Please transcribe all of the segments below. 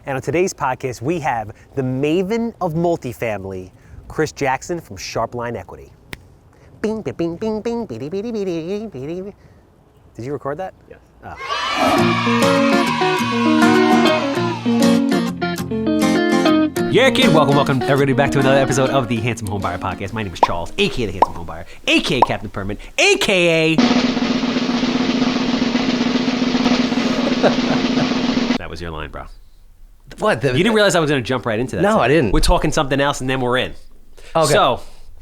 And on today's podcast, we have the Maven of multifamily, Chris Jackson from Sharpline Equity. Bing, bing, bing, bing, bing, beady, beady, beady, beady. Did you record that? Yes. Oh. Yeah, kid. Welcome, everybody, back to another episode of the Handsome Homebuyer podcast. My name is Charles, aka the Handsome Homebuyer, aka Captain Permit, aka. That was your line, bro. What? You didn't realize I was going to jump right into that. No, I didn't. We're talking something else, and then we're in. Okay. So.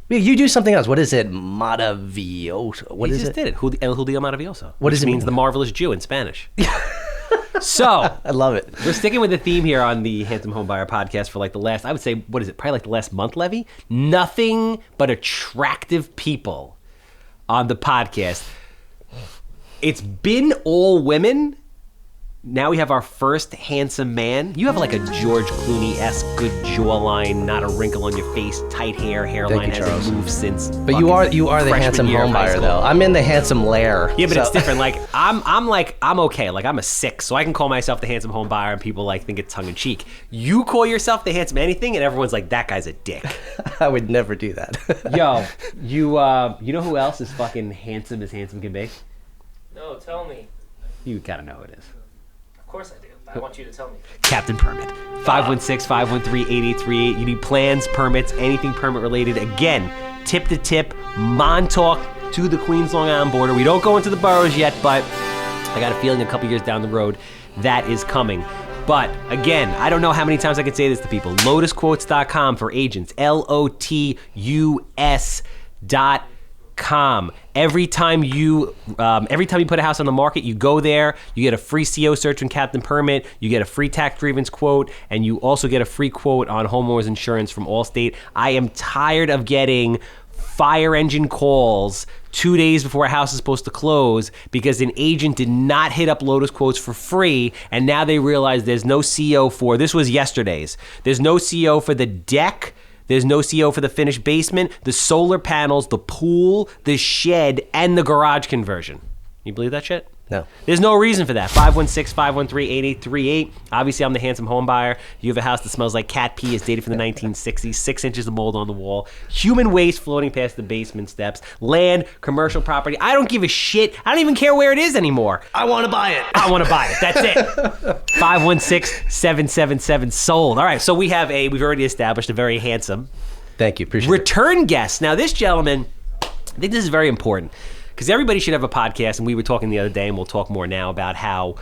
You do something else. What is it? Maravilloso. What is it? He just did it. El Judío Maravilloso. What does it means mean? The marvelous Jew in Spanish. So. I love it. We're sticking with the theme here on the Handsome Homebuyer podcast for like the last, I would say, what is it? Probably like the last month, Levy? Nothing but attractive people on the podcast. It's been all women. Now we have our first handsome man. You have like a George Clooney-esque good jawline, not a wrinkle on your face, tight hairline hasn't moved since. But you are the handsome home buyer though. I'm in the handsome lair. Yeah, but it's different. Like I'm okay. Like I'm a 6, so I can call myself the handsome home buyer, and people like think it's tongue in cheek. You call yourself the handsome anything, and everyone's like, that guy's a dick. I would never do that. Yo, you know who else is fucking handsome as handsome can be? No, tell me. You gotta know who it is. Of course I do. I want you to tell me. Captain Permit. 516-513-8838. You need plans, permits, anything permit related. Again, tip to tip, Montauk to the Queens Long Island border. We don't go into the boroughs yet, but I got a feeling a couple years down the road that is coming. But again, I don't know how many times I can say this to people. LotusQuotes.com for agents. LOTUS.com. Every time you put a house on the market, you go there, you get a free CO search from Captain Permit, you get a free tax grievance quote, and you also get a free quote on homeowners insurance from Allstate. I am tired of getting fire engine calls 2 days before a house is supposed to close because an agent did not hit up Lotus Quotes for free, and now they realize there's no CO for, this was yesterday's, there's no CO for the deck. There's no CO for the finished basement, the solar panels, the pool, the shed, and the garage conversion. You believe that shit? No. There's no reason for that. 516-513-8838. Obviously, I'm the handsome home buyer. You have a house that smells like cat pee. It's dated from the 1960s. 6 inches of mold on the wall. Human waste floating past the basement steps. Land, commercial property. I don't give a shit. I don't even care where it is anymore. I want to buy it. I want to buy it. That's it. 516-777-SOLD. All right, so we've already established a very handsome Thank you. Appreciate return guest. Now, this gentleman, I think this is very important. Because everybody should have a podcast, and we were talking the other day, and we'll talk more now about how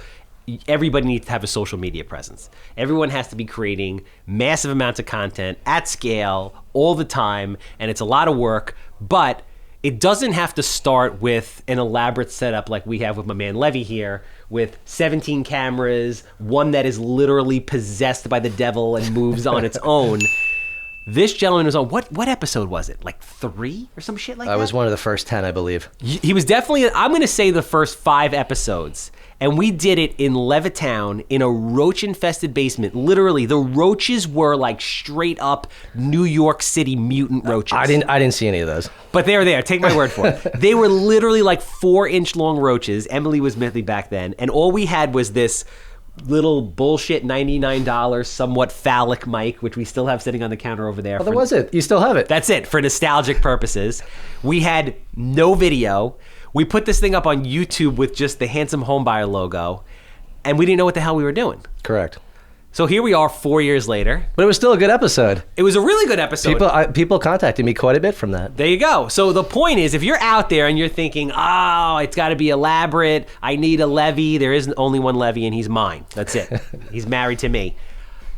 everybody needs to have a social media presence. Everyone has to be creating massive amounts of content at scale all the time, and it's a lot of work, but it doesn't have to start with an elaborate setup like we have with my man Levy here, with 17 cameras, one that is literally possessed by the devil and moves on its own. This gentleman was on, what episode was it? Like 3 or some shit like that? I was one of the first 10, I believe. He was definitely, I'm going to say the first 5 episodes. And we did it in Levittown in a roach-infested basement. Literally, the roaches were like straight up New York City mutant roaches. I didn't see any of those. But they were there. Take my word for it. They were literally like 4-inch long roaches. Emily was with me back then. And all we had was this little bullshit $99 somewhat phallic mic, which we still have sitting on the counter over there. Oh, that was it. You still have it. That's it, for nostalgic purposes. We had no video. We put this thing up on YouTube with just the Handsome Homebuyer logo, and we didn't know what the hell we were doing. Correct. So here we are 4 years later. But it was still a good episode. It was a really good episode. People contacted me quite a bit from that. There you go. So the point is, if you're out there and you're thinking, oh, it's got to be elaborate, I need a Levy, there isn't only one Levy and he's mine. That's it. He's married to me.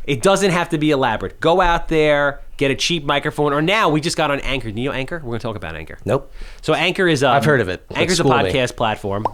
It doesn't have to be elaborate. Go out there, get a cheap microphone, or now we just got on Anchor. Do you know Anchor? We're going to talk about Anchor. Nope. So Anchor is... I've heard of it. Anchor's a podcast platform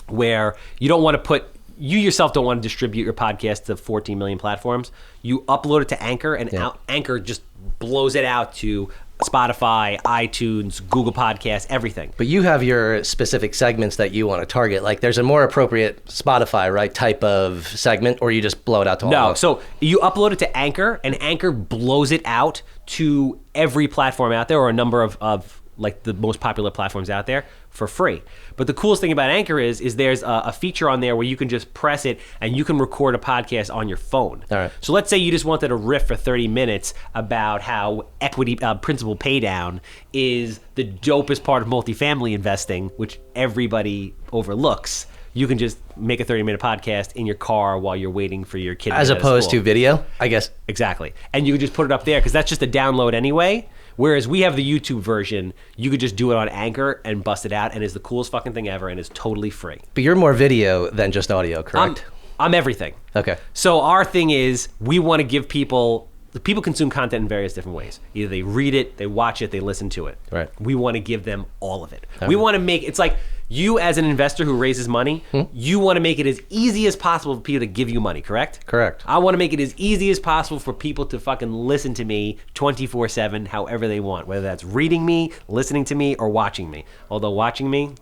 where you don't want to put... You yourself don't want to distribute your podcast to 14 million platforms. You upload it to Anchor, and Anchor just blows it out to Spotify, iTunes, Google Podcasts, everything. But you have your specific segments that you want to target. Like there's a more appropriate Spotify, right, type of segment, or you just blow it out to all of them? So you upload it to Anchor, and Anchor blows it out to every platform out there, or a number of like the most popular platforms out there, for free. But the coolest thing about Anchor is there's a feature on there where you can just press it and you can record a podcast on your phone. All right. So let's say you just wanted a riff for 30 minutes about how equity principal pay down is the dopest part of multifamily investing, which everybody overlooks. You can just make a 30-minute podcast in your car while you're waiting for your kid to As get out of opposed school. to video, I guess. Exactly. And you can just put it up there because that's just a download anyway. Whereas we have the YouTube version, you could just do it on Anchor and bust it out, and it's the coolest fucking thing ever, and it's totally free. But you're more video than just audio, correct? I'm everything. Okay. So our thing is we want to give people consume content in various different ways. Either they read it, they watch it, they listen to it. Right. We want to give them all of it. We want to make it's like you as an investor who raises money, you want to make it as easy as possible for people to give you money, correct? Correct. I want to make it as easy as possible for people to fucking listen to me 24/7 however they want, whether that's reading me, listening to me, or watching me. Although watching me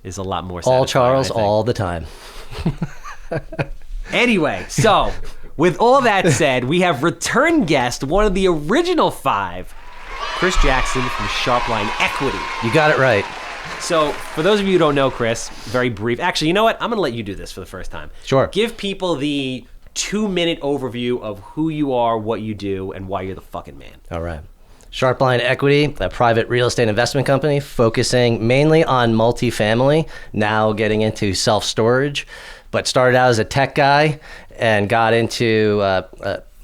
is a lot more satisfying, All Charles, I think. all the time. Anyway, so with all that said, we have return guest, one of the original 5, Chris Jackson from Sharpline Equity. You got it right. So for those of you who don't know Chris, very brief. Actually, you know what? I'm going to let you do this for the first time. Sure. Give people the 2-minute overview of who you are, what you do, and why you're the fucking man. All right. Sharpline Equity, a private real estate investment company focusing mainly on multifamily, now getting into self-storage, but started out as a tech guy and got into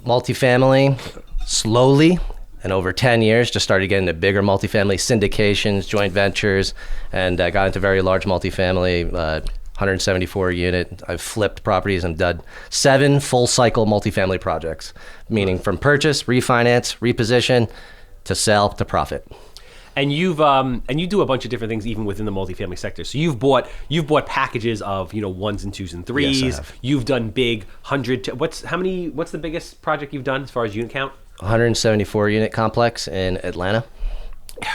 multifamily slowly. And over 10 years, just started getting into bigger multifamily syndications, joint ventures, and got into very large multifamily, 174 unit. I've flipped properties and done 7 full cycle multifamily projects, meaning from purchase, refinance, reposition, to sell, to profit. And you've and you do a bunch of different things even within the multifamily sector. So you've bought packages of 1s and 2s and 3s. Yes, I have. You've done big 100. What's the biggest project you've done as far as unit count? 174 unit complex in Atlanta.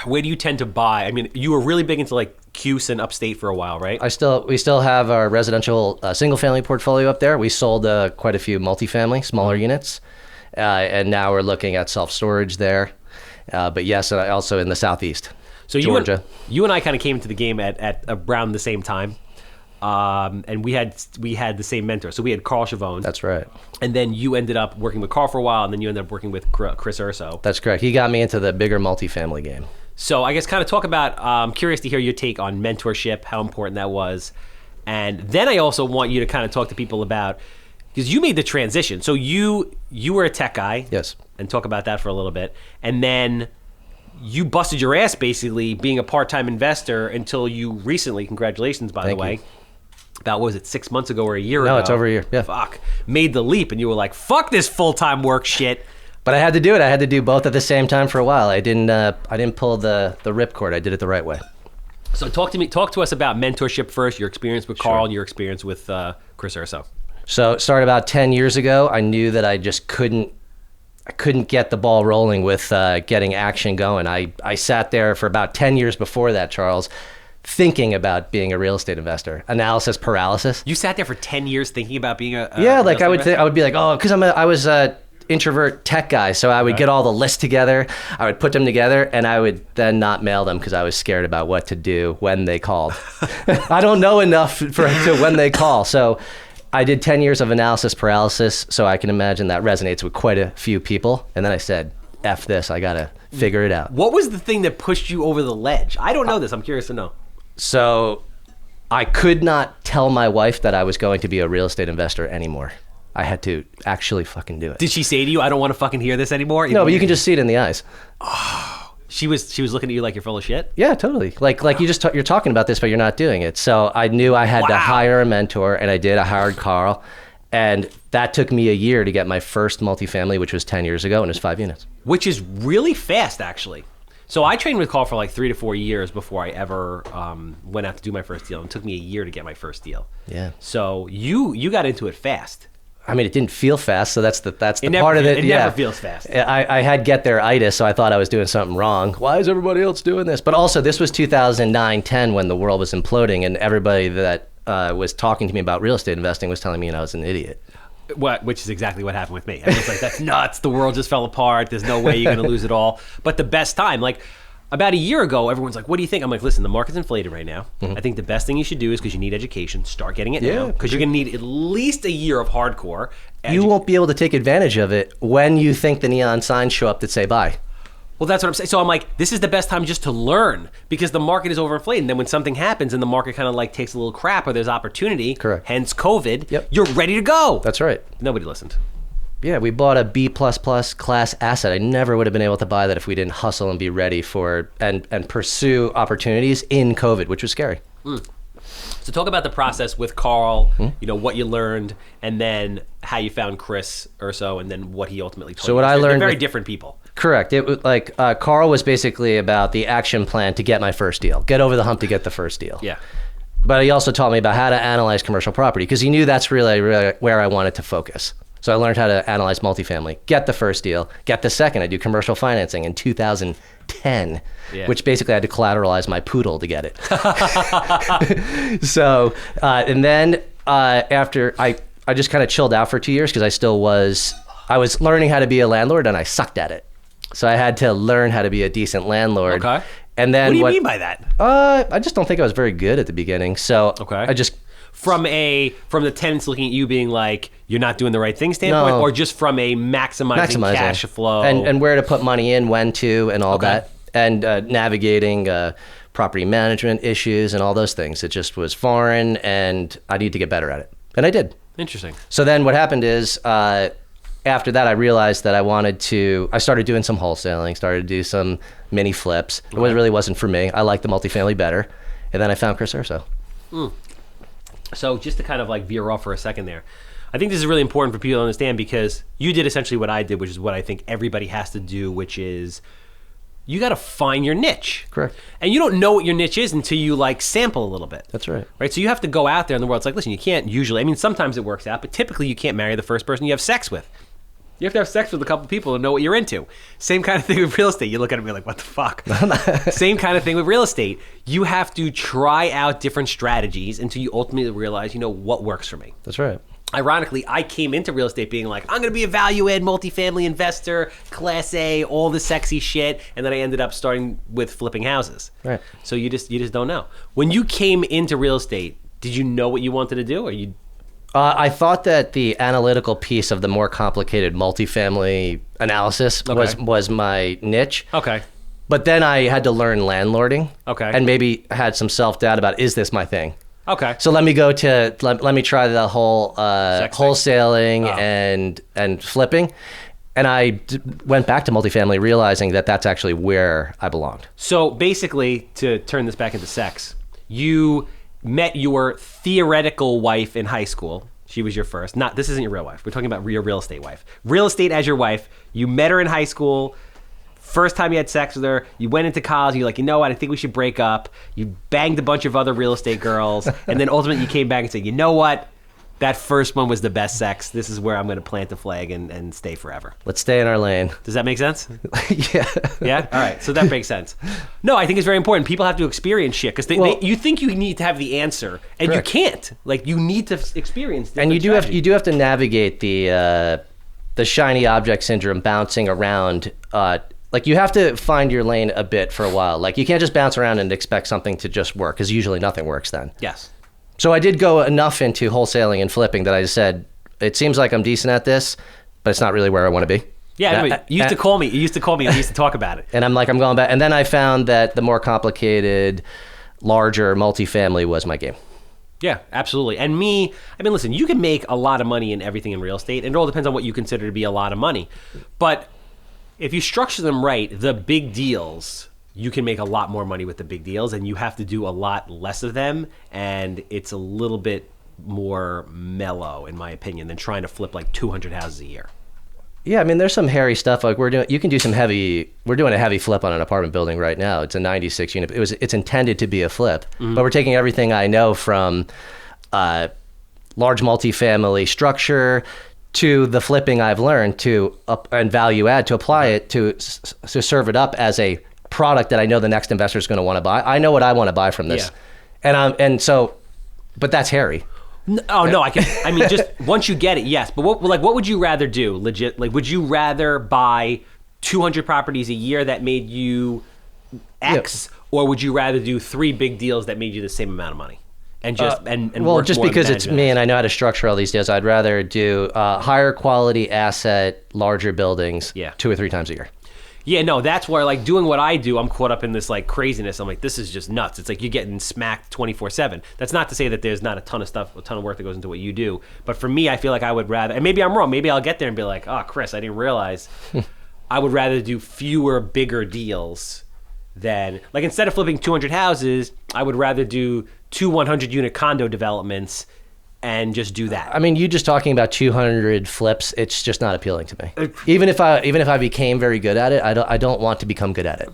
Where do you tend to buy? I mean, you were really big into like Cuse and upstate for a while, right? We still have our residential single family portfolio up there. We sold quite a few multifamily, smaller units, and now we're looking at self-storage there. But yes, and also in the southeast, So Georgia. You and I kind of came into the game at around the same time, and we had the same mentor. So we had Carl Chavone. That's right. And then you ended up working with Carl for a while, and then you ended up working with Chris Urso. That's correct. He got me into the bigger multifamily game. So I guess kind of talk about, I'm curious to hear your take on mentorship, how important that was. And then I also want you to kind of talk to people about, because you made the transition. So you were a tech guy. Yes. And talk about that for a little bit. And then you busted your ass basically being a part-time investor until you recently, congratulations by Thank the way, you. about, what was it, 6 months ago or a year ago? No, it's over a year. Yeah. Fuck. Made the leap and you were like, fuck this full-time work shit. But I had to do it. I had to do both at the same time for a while. I didn't pull the ripcord. I did it the right way. So talk to us about mentorship first, your experience with Carl and your experience with Chris Urso. So it started about 10 years ago. I knew that I just couldn't get the ball rolling with getting action going. I sat there for about 10 years before that, Charles, thinking about being a real estate investor. Analysis paralysis. You sat there for 10 years thinking about being a Yeah, like real estate I would be like, oh, because I was a introvert tech guy, so I would get all the lists together, I would put them together, and I would then not mail them because I was scared about what to do when they called. I don't know enough to when they call, so I did 10 years of analysis paralysis, so I can imagine that resonates with quite a few people, and then I said, F this, I gotta figure it out. What was the thing that pushed you over the ledge? I don't know this, I'm curious to know. So I could not tell my wife that I was going to be a real estate investor anymore. I had to actually fucking do it. Did she say to you, I don't want to fucking hear this anymore? No, but you can just see it in the eyes. She was looking at you like you're full of shit? Yeah, totally. Like you're talking about this, but you're not doing it. So I knew I had to hire a mentor, and I did. I hired Carl, and that took me a year to get my first multifamily, which was 10 years ago, and it was 5 units. Which is really fast, actually. So I trained with Carl for like 3 to 4 years before I ever went out to do my first deal. It took me a year to get my first deal. Yeah. So you got into it fast. I mean, it didn't feel fast, so that's the never, part of it. It never feels fast. I had get there-itis, so I thought I was doing something wrong. Why is everybody else doing this? But also, this was 2009-10 when the world was imploding, and everybody that was talking to me about real estate investing was telling me I was an idiot. Which is exactly what happened with me. I was like, that's nuts. The world just fell apart. There's no way you're going to lose it all. But the best time, like, About a year ago, everyone's like, what do you think? I'm like, listen, the market's inflated right now. Mm-hmm. I think the best thing you should do is, because you need education, start getting it Yeah, now. Because you're going to need at least a year of hardcore. You won't be able to take advantage of it when you think the neon signs show up that say buy. Well, that's what I'm saying. So I'm like, this is the best time just to learn, because the market is overinflated. And then when something happens and the market kind of like takes a little crap, or there's opportunity, correct, hence COVID, yep, you're ready to go. That's right. Nobody listened. Yeah, we bought a B++ class asset. I never would have been able to buy that if we didn't hustle and be ready for and pursue opportunities in COVID, which was scary. So talk about the process with Carl, you know, what you learned, and then how you found Chris Urso, and then what he ultimately told you. So what I learned, they're very different people. Correct. It was like Carl was basically about the action plan to get my first deal, get over the hump to get the first deal. Yeah. But he also taught me about how to analyze commercial property, because he knew that's really where I wanted to focus. So I learned how to analyze multifamily, get the first deal, get the second. I do commercial financing in 2010, which basically I had to collateralize my poodle to get it. So, and then after I just kind of chilled out for 2 years, because I was learning how to be a landlord and I sucked at it. So I had to learn how to be a decent landlord. Okay. And then what do you mean by that? I just don't think I was very good at the beginning. So I just... From the tenants looking at you being like, you're not doing the right thing standpoint, or just from a maximizing cash flow? And where to put money in, when to, and all that. And navigating property management issues and all those things. It just was foreign, and I need to get better at it. And I did. Interesting. So then what happened is, after that, I realized that I started doing some wholesaling, started to do some mini flips. It really wasn't for me. I liked the multifamily better. And then I found Chris Urso. So just to kind of like veer off for a second there, I think this is really important for people to understand, because you did essentially what I did, which is what I think everybody has to do, which is you got to find your niche. Correct. And you don't know what your niche is until you like sample a little bit. That's right. Right. So you have to go out there in the world. It's like, listen, you can't usually, I mean, sometimes it works out, but typically you can't marry the first person you have sex with. You have to have sex with a couple people to know what you're into. Same kind of thing with real estate. You look at me like, what the fuck? Same kind of thing with real estate. You have to try out different strategies until you ultimately realize, you know, what works for me. That's right. Ironically, I came into real estate being like, I'm going to be a value-add multifamily investor, Class A, all the sexy shit, and then I ended up starting with flipping houses. Right. So you just don't know. When you came into real estate, did you know what you wanted to do, or you? I thought that the analytical piece of the more complicated multifamily analysis was my niche. Okay. But then I had to learn landlording. Okay. And maybe had some self-doubt about, is this my thing? Okay. So let me try the whole wholesaling and flipping. And I went back to multifamily, realizing that that's actually where I belonged. So basically, to turn this back into sex, you met your theoretical wife in high school. She was your first. This isn't your real wife. We're talking about your real estate wife. Real estate as your wife. You met her in high school. First time you had sex with her, you went into college, you're like, you know what, I think we should break up. You banged a bunch of other real estate girls, and then ultimately you came back and said, you know what, that first one was the best sex. This is where I'm going to plant the flag and stay forever. Let's stay in our lane. Does that make sense? Yeah. Yeah? All right, so that makes sense. No, I think it's very important. People have to experience shit, because you think you need to have the answer, and correct. You can't. Like, you need to experience and you do have to navigate the shiny object syndrome, bouncing around. Like, you have to find your lane a bit for a while. Like, you can't just bounce around and expect something to just work, because usually nothing works then. Yes. So I did go enough into wholesaling and flipping that I just said, it seems like I'm decent at this, but it's not really where I want to be. Yeah, you used to call me. You used to call me and we used to talk about it. And I'm going back. And then I found that the more complicated, larger multifamily was my game. Yeah, absolutely. And I mean, listen, you can make a lot of money in everything in real estate, and it all depends on what you consider to be a lot of money. But if you structure them right, the big deals, you can make a lot more money with the big deals, and you have to do a lot less of them, and it's a little bit more mellow, in my opinion, than trying to flip like 200 houses a year. Yeah, I mean, there's some hairy stuff. Like we're doing a heavy flip on an apartment building right now. It's a 96 unit. It's intended to be a flip, but we're taking everything I know from large multifamily structure to the flipping I've learned and value add to apply it to serve it up as a product that I know the next investor is going to want to buy. I know what I want to buy from this, but that's hairy. No, I mean, just once you get it, yes. But what would you rather do? Legit, like, would you rather buy 200 properties a year that made you X, or would you rather do 3 big deals that made you the same amount of money? And just well, work just more on because it's management me aspect? and I know how to structure all these deals, I'd rather do higher quality asset, larger buildings, Yeah. 2 or 3 times a year. Yeah, no, that's where like doing what I do, I'm caught up in this like craziness. I'm like, this is just nuts. It's like you're getting smacked 24/7. That's not to say that there's not a ton of work that goes into what you do. But for me, I feel like I would rather, and maybe I'm wrong. Maybe I'll get there and be like, oh, Chris, I didn't realize. I would rather do fewer, bigger deals than like instead of flipping 200 houses, I would rather do 2 100-unit condo developments and just do that. I mean, you just talking about 200 flips, it's just not appealing to me. Even if I became very good at it, I don't want to become good at it.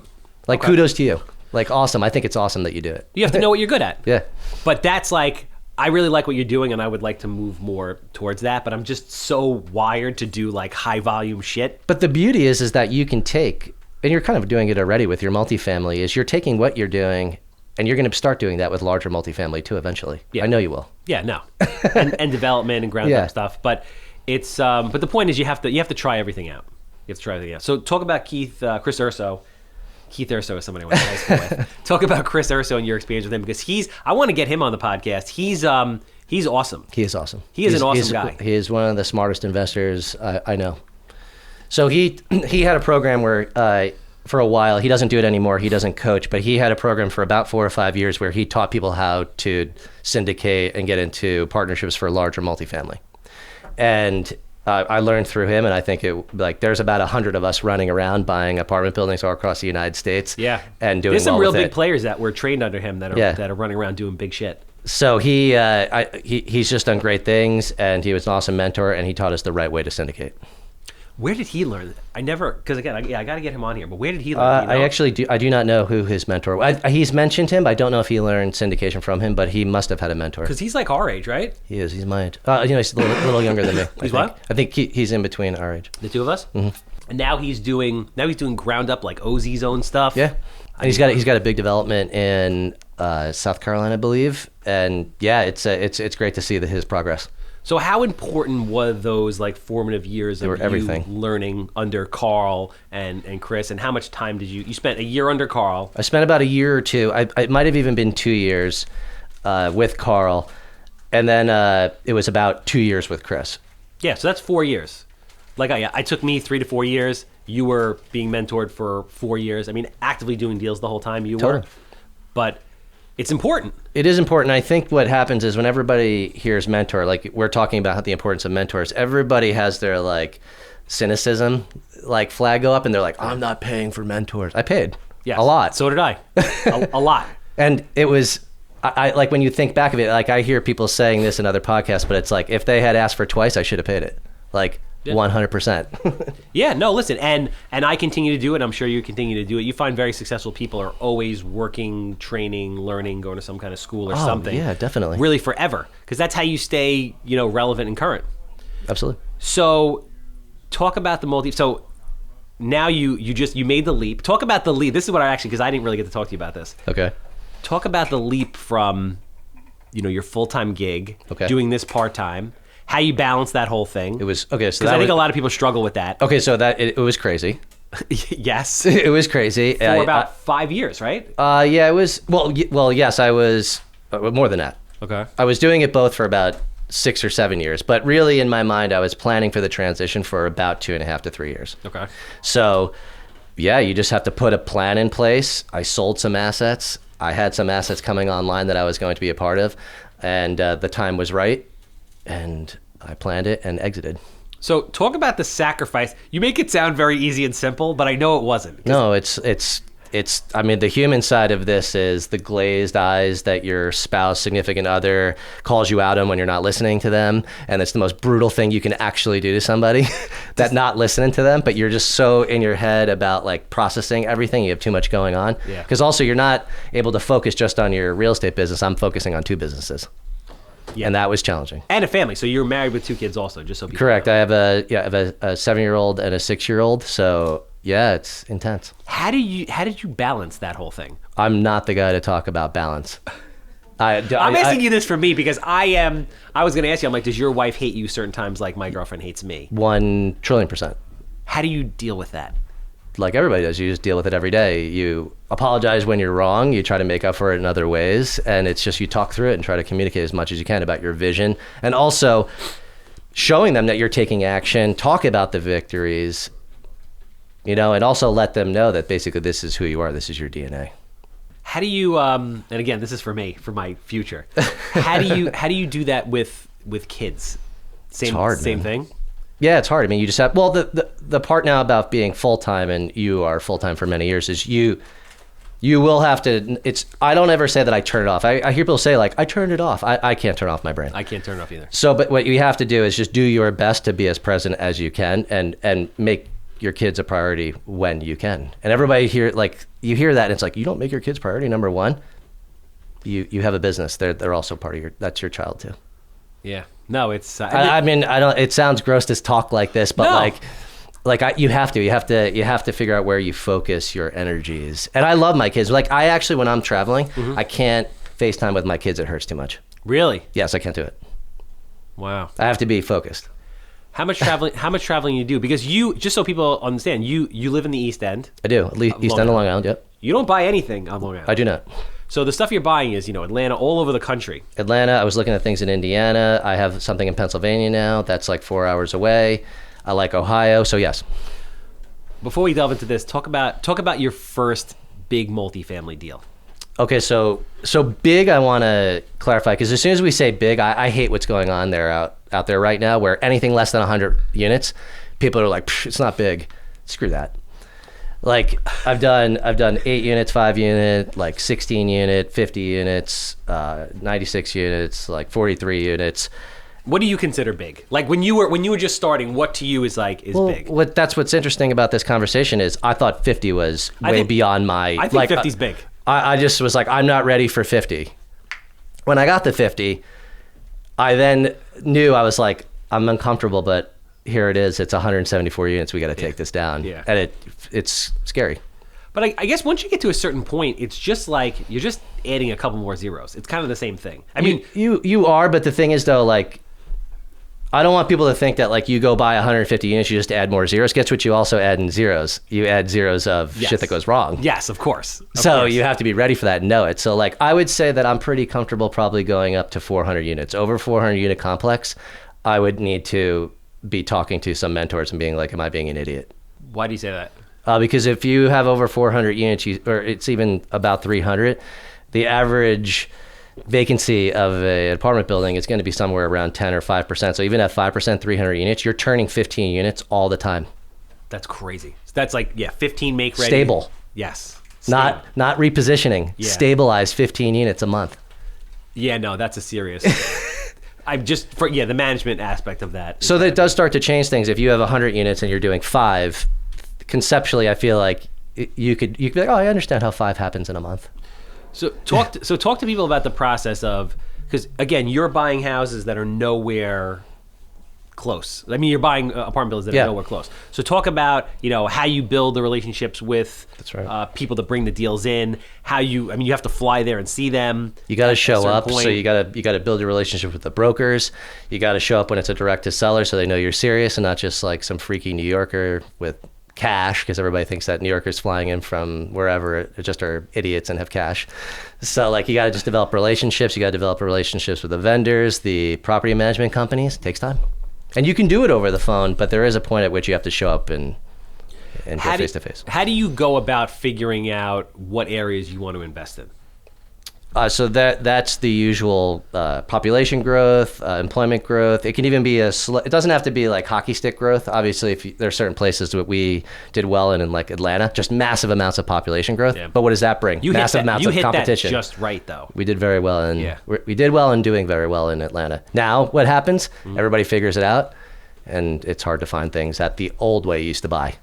Like, kudos to you. Like, awesome. I think it's awesome that you do it. You have to know what you're good at. Yeah. But that's like, I really like what you're doing, and I would like to move more towards that. But I'm just so wired to do like high volume shit. But the beauty is that you can take, and you're kind of doing it already with your multifamily, is you're taking what you're doing, and you're going to start doing that with larger multifamily too eventually. Yeah. I know you will. Yeah, no, and development and ground up stuff. But it's but the point is you have to try everything out. You have to try everything out. So talk about Chris Urso. Keith Urso is somebody I went to high school with. Talk about Chris Urso and your experience with him, because I want to get him on the podcast. He's awesome. He is awesome. He is an awesome guy. He is one of the smartest investors I know. So he had a program where for a while, he doesn't do it anymore, he doesn't coach, but he had a program for about 4 or 5 years where he taught people how to syndicate and get into partnerships for larger multifamily. And I learned through him, and I think there's about 100 of us running around buying apartment buildings all across the United States. Yeah, and doing there's some well real with big it. players that were trained under him that are running around doing big shit. So he's just done great things, and he was an awesome mentor, and he taught us the right way to syndicate. Where did he learn? I never, because again, I got to get him on here. But where did he learn? I do not know who his mentor was. He's mentioned him, but I don't know if he learned syndication from him, but he must have had a mentor. Because he's like our age, right? He is. He's my age. He's a little younger than me. He's what? I think he's in between our age. The two of us. Mm-hmm. And now he's doing ground up like OZ zone stuff. Yeah, and he's got a big development in South Carolina, I believe. And yeah, it's great to see his progress. So how important were those like formative years of everything. you learning under Carl and Chris, and how much time did you spent a year under Carl? I spent about a year or two. It might have even been 2 years with Carl, and then it was about 2 years with Chris. Yeah, so that's 4 years. Like I took me 3 to 4 years. You were being mentored for 4 years. I mean, actively doing deals the whole time you Totally. were. But it's important. It is important. I think what happens is when everybody hears mentor, like we're talking about the importance of mentors, everybody has their like cynicism like flag go up, and they're like, I'm not paying for mentors. I paid. Yes. A lot. So did I. a lot. And it was, I like when you think back of it, like I hear people saying this in other podcasts, but it's like, if they had asked for twice, I should have paid it. Like 100%. Yeah, no, listen, and I continue to do it. I'm sure you continue to do it. You find very successful people are always working, training, learning, going to some kind of school or something. Yeah, definitely. Really forever, because that's how you stay, relevant and current. Absolutely. So, talk about the multi. So now you made the leap. Talk about the leap. This is what because I didn't really get to talk to you about this. Okay. Talk about the leap from, your full-time gig, doing this part-time. How you balance that whole thing. It was, okay, so because I think a lot of people struggle with that. Okay, so it was crazy. Yes. It was crazy. For about 5 years, right? Yeah, it was, well, yes, I was, more than that. Okay. I was doing it both for about 6 or 7 years, but really in my mind, I was planning for the transition for about 2.5 to 3 years. Okay. So, yeah, you just have to put a plan in place. I sold some assets. I had some assets coming online that I was going to be a part of, and the time was right. And I planned it and exited. So talk about the sacrifice. You make it sound very easy and simple, but I know it wasn't. No, it's. I mean, the human side of this is the glazed eyes that your spouse, significant other calls you out on when you're not listening to them. And it's the most brutal thing you can actually do to somebody, that not listening to them, but you're just so in your head about like processing everything. You have too much going on. Yeah. Because also you're not able to focus just on your real estate business. I'm focusing on 2 businesses. Yeah. And that was challenging. And a family. So you're married with 2 kids also, just so people Correct. know. I have a 7-year-old and a 6-year-old. So yeah, it's intense. How did you balance that whole thing? I'm not the guy to talk about balance. I'm asking you this for me because I was going to ask you, I'm like, does your wife hate you certain times like my girlfriend hates me? 1 trillion %. How do you deal with that? like everybody does, you just deal with it every day. You apologize when you're wrong. You try to make up for it in other ways. And it's just you talk through it and try to communicate as much as you can about your vision. And also showing them that you're taking action, talk about the victories, and also let them know that basically this is who you are. This is your DNA. How do you, and again, this is for me, for my future. How do you do that with kids? Same, it's hard, same man. thing? Yeah, it's hard. I mean, you just have, well, the part now about being full-time, and you are full-time for many years, is you will have to, I don't ever say that I turn it off. I hear people say, like, I turned it off. I can't turn off my brain. I can't turn it off either. So, but what you have to do is just do your best to be as present as you can and make your kids a priority when you can. And everybody here, like, you hear that, and it's like, you don't make your kids priority number one. You have a business. They're also part of that's your child too. Yeah. No, it's. I mean, I don't. It sounds gross to talk like this, but No. you have to figure out where you focus your energies. And I love my kids. Like, I actually, when I'm traveling, I can't FaceTime with my kids. It hurts too much. Really? Yes, I can't do it. Wow. I have to be focused. How much traveling you do? Because just so people understand, you live in the East End. I do. East End of Long Island. Yep. You don't buy anything on Long Island. I do not. So the stuff you're buying is, Atlanta, all over the country. Atlanta. I was looking at things in Indiana. I have something in Pennsylvania now. That's like 4 hours away. I like Ohio. So yes. Before we delve into this, talk about your first big multifamily deal. Okay, so big, I want to clarify, because as soon as we say big, I hate what's going on there out there right now, where anything less than 100 units, people are like, it's not big. Screw that. Like, I've done 8 units, 5 unit, like 16 unit, 50 units, 96 units, like 43 units. What do you consider big? Like, when you were just starting, what to you is big? That's what's interesting about this conversation is I thought 50 was beyond my. I think 50's big. I just was like, I'm not ready for 50. When I got the 50, I then knew, I was like, I'm uncomfortable, but here it is. It's 174 units. We got to take this down. Yeah. And it's scary. But I guess once you get to a certain point, it's just like you're just adding a couple more zeros. It's kind of the same thing. I mean, you are, but the thing is though, like, I don't want people to think that like you go buy 150 units, you just add more zeros. Guess what? You also add in zeros. You add zeros of shit that goes wrong. Yes, of course. You have to be ready for that and know it. So like, I would say that I'm pretty comfortable probably going up to 400 units. Over 400 unit complex, I would need to be talking to some mentors and being like, am I being an idiot? Why do you say that? Because if you have over 400 units, or it's even about 300, the average vacancy of an apartment building is going to be somewhere around 10 or 5%. So even at 5%, 300 units, you're turning 15 units all the time. That's crazy. So that's like, 15 make ready. Stable. Yes. Not repositioning. Yeah. Stabilize 15 units a month. Yeah, no, that's a serious. The management aspect of that. So that does start to change things. If you have 100 units and you're doing 5, conceptually, I feel like you could be like, oh, I understand how 5 happens in a month. So talk to people about the process of, because again, you're buying houses that are nowhere close. I mean, you're buying apartment buildings that are nowhere close. So talk about how you build the relationships with people that bring the deals in. You have to fly there and see them. You got to show up. So you got to build your relationship with the brokers. You got to show up when it's a direct to seller, so they know you're serious and not just like some freaky New Yorker with cash, because everybody thinks that New Yorkers flying in from wherever just are idiots and have cash. So like, you got to just develop relationships. You got to develop relationships with the vendors, the property management companies. It takes time. And you can do it over the phone, but there is a point at which you have to show up and go face to face. How do you go about figuring out what areas you want to invest in? So that's the usual population growth, employment growth. It can even be it doesn't have to be like hockey stick growth. Obviously, there are certain places that we did well in like Atlanta, just massive amounts of population growth. Yeah. But what does that bring? Massive amounts of competition. You hit that just right, though. We did very well, we did well in doing very well in Atlanta. Now, what happens? Mm-hmm. Everybody figures it out, and it's hard to find things that the old way used to buy.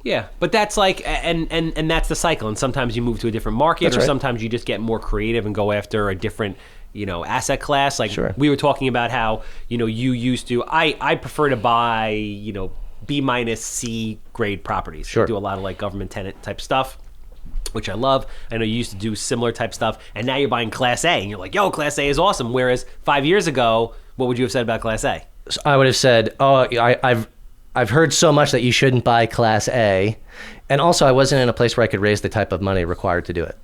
Yeah, but that's like, and that's the cycle. And sometimes you move to a different market, sometimes you just get more creative and go after a different, asset class. Like we were talking about how, you used to. I prefer to buy, B- C grade properties. Sure. I do a lot of like government tenant type stuff, which I love. I know you used to do similar type stuff, and now you're buying Class A, and you're like, yo, Class A is awesome. Whereas 5 years ago, what would you have said about Class A? I would have said, I've heard so much that you shouldn't buy Class A. And also, I wasn't in a place where I could raise the type of money required to do it.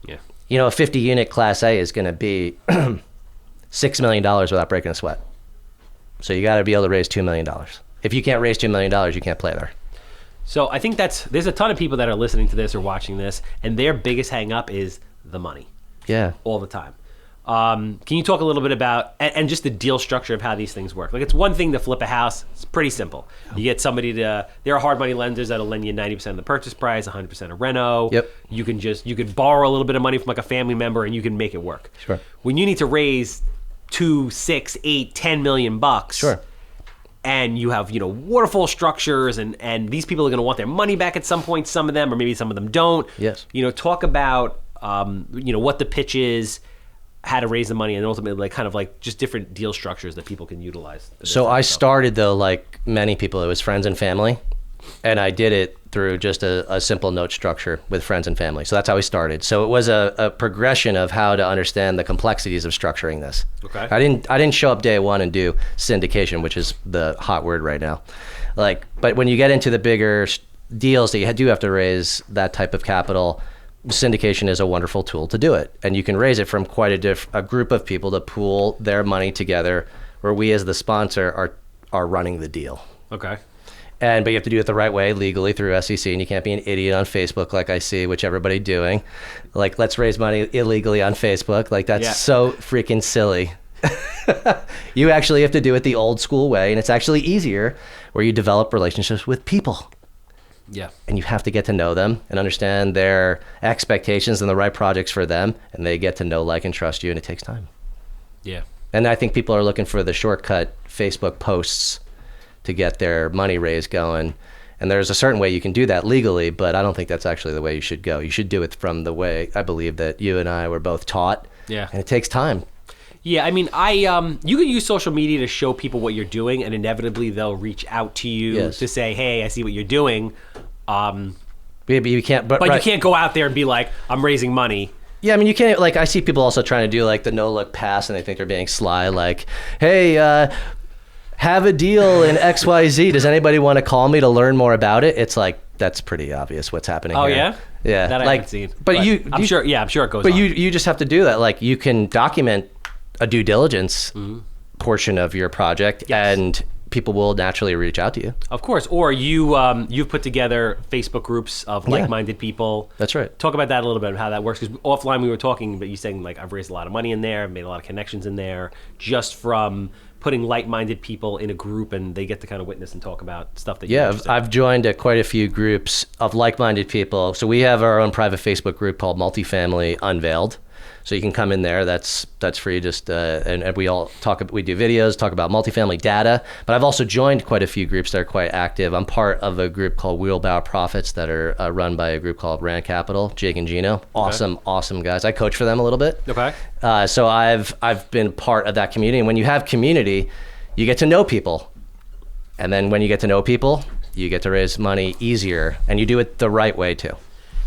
Yeah. You know, a 50-unit Class A is going to be $6 million without breaking a sweat. So you got to be able to raise $2 million. If you can't raise $2 million, you can't play there. So I think there's a ton of people that are listening to this or watching this, and their biggest hang up is the money. Yeah. All the time. Can you talk a little bit about, and just the deal structure of how these things work? Like, it's one thing to flip a house. It's pretty simple. You get somebody there are hard money lenders that'll lend you 90% of the purchase price, 100% of reno. Yep. You could borrow a little bit of money from like a family member and you can make it work. Sure. When you need to raise 2, 6, 8, 10 million bucks. Sure. And you have, waterfall structures and these people are going to want their money back at some point, some of them, or maybe some of them don't. Yes. Talk about, what the pitch is, how to raise the money, and ultimately just different deal structures that people can utilize. So I started, though, like many people, it was friends and family, and I did it through just a simple note structure with friends and family. So that's how we started. So it was a progression of how to understand the complexities of structuring this. Okay. I didn't show up day one and do syndication, which is the hot word right now. But when you get into the bigger deals that you do have to raise that type of capital, syndication is a wonderful tool to do it. And you can raise it from quite a group of people to pool their money together, where we as the sponsor are running the deal. Okay. But you have to do it the right way, legally, through SEC, and you can't be an idiot on Facebook like I see, which everybody doing. Like, let's raise money illegally on Facebook. Like, that's so freaking silly. You actually have to do it the old school way, and it's actually easier, where you develop relationships with people. Yeah. And you have to get to know them and understand their expectations and the right projects for them, and they get to know, like, and trust you, and it takes time. Yeah. And I think people are looking for the shortcut Facebook posts to get their money raised going. And there's a certain way you can do that legally, but I don't think that's actually the way you should go. You should do it from the way I believe that you and I were both taught. Yeah. And it takes time. Yeah, I mean, you can use social media to show people what you're doing, and inevitably they'll reach out to you to say, "Hey, I see what you're doing." Maybe you can't, but you can't go out there and be like, "I'm raising money." Yeah, I mean, you can't, like, I see people also trying to do, like, the no-look pass, and they think they're being sly, like, "Hey, have a deal in XYZ. Does anybody want to call me to learn more about it?" It's like, that's pretty obvious what's happening here. Yeah? Yeah. That I haven't seen. But I'm sure it goes But on. you just have to do that. Like, you can document a due diligence portion of your project, and people will naturally reach out to you. Of course. Or you've put together Facebook groups of like-minded people. That's right. Talk about that a little bit, how that works. Because offline we were talking, but you saying, like, I've raised a lot of money in there, I've made a lot of connections in there, just from putting like-minded people in a group, and they get to kind of witness and talk about stuff that you're interested in. I've joined quite a few groups of like-minded people. So we have our own private Facebook group called Multifamily Unveiled. So you can come in there. That's free. Just and we all we do videos, talk about multifamily data. But I've also joined quite a few groups that are quite active. I'm part of a group called Wheelbarrow Profits that are run by a group called Rand Capital. Jake and Gino, awesome guys. I coach for them a little bit. Okay. So I've been part of that community. And when you have community, you get to know people. And then when you get to know people, you get to raise money easier, and you do it the right way too.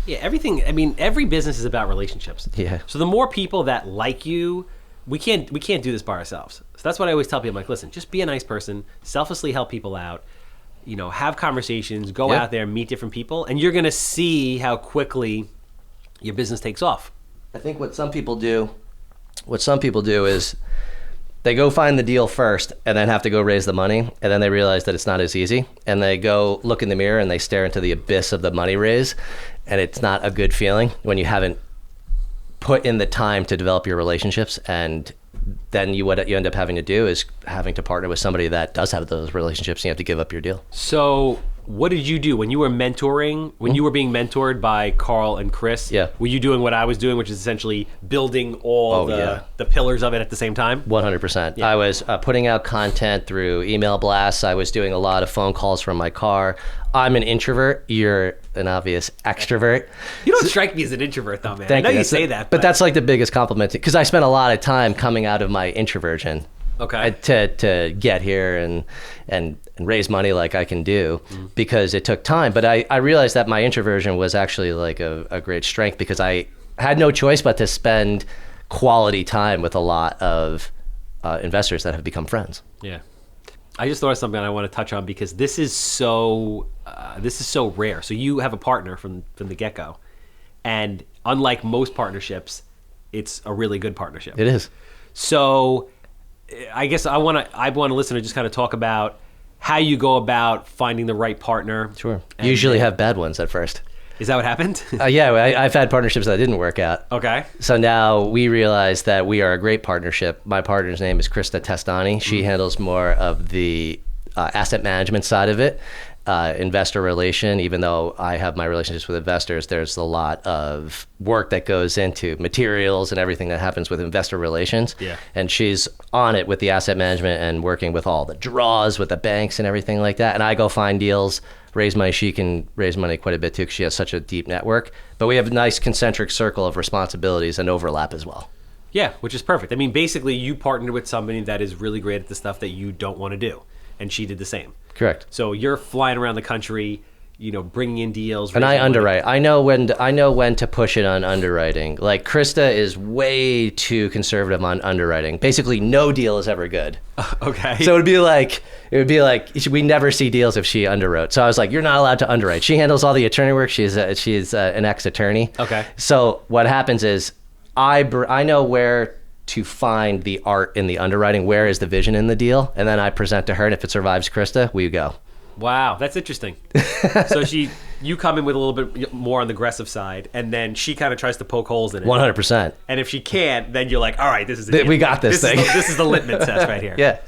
Yeah, every business is about relationships. Yeah. So the more people that like you, we can't do this by ourselves. So that's what I always tell people. I'm like, listen, just be a nice person, selflessly help people out, have conversations, go out there, meet different people, and you're going to see how quickly your business takes off. I think what some people do is they go find the deal first and then have to go raise the money, and then they realize that it's not as easy, and they go look in the mirror and they stare into the abyss of the money raise, and it's not a good feeling when you haven't put in the time to develop your relationships. And then what you end up having to do is having to partner with somebody that does have those relationships, and you have to give up your deal. So what did you do when you were mentoring, when you were being mentored by Carl and Chris? Yeah. Were you doing what I was doing, which is essentially building all the pillars of it at the same time? 100%. Yeah. I was putting out content through email blasts. I was doing a lot of phone calls from my car. I'm an introvert. You're an obvious extrovert. You don't strike me as an introvert, though, man. Thank I know you. you say that. But that's like the biggest compliment, because I spent a lot of time coming out of my introversion. Okay. To get here and raise money like I can do, because it took time. But I realized that my introversion was actually like a great strength, because I had no choice but to spend quality time with a lot of investors that have become friends. Yeah. I just thought of something I want to touch on because this is so rare. So you have a partner from the get-go, and unlike most partnerships, it's a really good partnership. It is. So I guess I want to listen to just kind of talk about how you go about finding the right partner. Sure. Usually have bad ones at first. Is that what happened? Yeah, I've had partnerships that didn't work out. Okay. So now we realize that we are a great partnership. My partner's name is Krista Testani. She handles more of the asset management side of it, investor relation. Even though I have my relationships with investors, there's a lot of work that goes into materials and everything that happens with investor relations. Yeah. And she's on it with the asset management and working with all the draws with the banks and everything like that. And I go find deals, raise money. She can raise money quite a bit too because she has such a deep network. But we have a nice concentric circle of responsibilities and overlap as well. Yeah, which is perfect. I mean, basically, you partnered with somebody that is really great at the stuff that you don't want to do, and she did the same. Correct. So you're flying around the country, bringing in deals. And I underwrite. I know when to push it on underwriting. Like Krista is way too conservative on underwriting. Basically, no deal is ever good. Okay. So it would be like we never see deals if she underwrote. So I was like, you're not allowed to underwrite. She handles all the attorney work. She's an ex-attorney. Okay. So what happens is I know where to find the art in the underwriting. Where is the vision in the deal? And then I present to her, and if it survives Krista, we go. Wow, that's interesting. So you come in with a little bit more on the aggressive side, and then she kind of tries to poke holes in it. 100%. And if she can't, then you're like, all right, this is it. We got this thing. This is the litmus test right here. Yeah.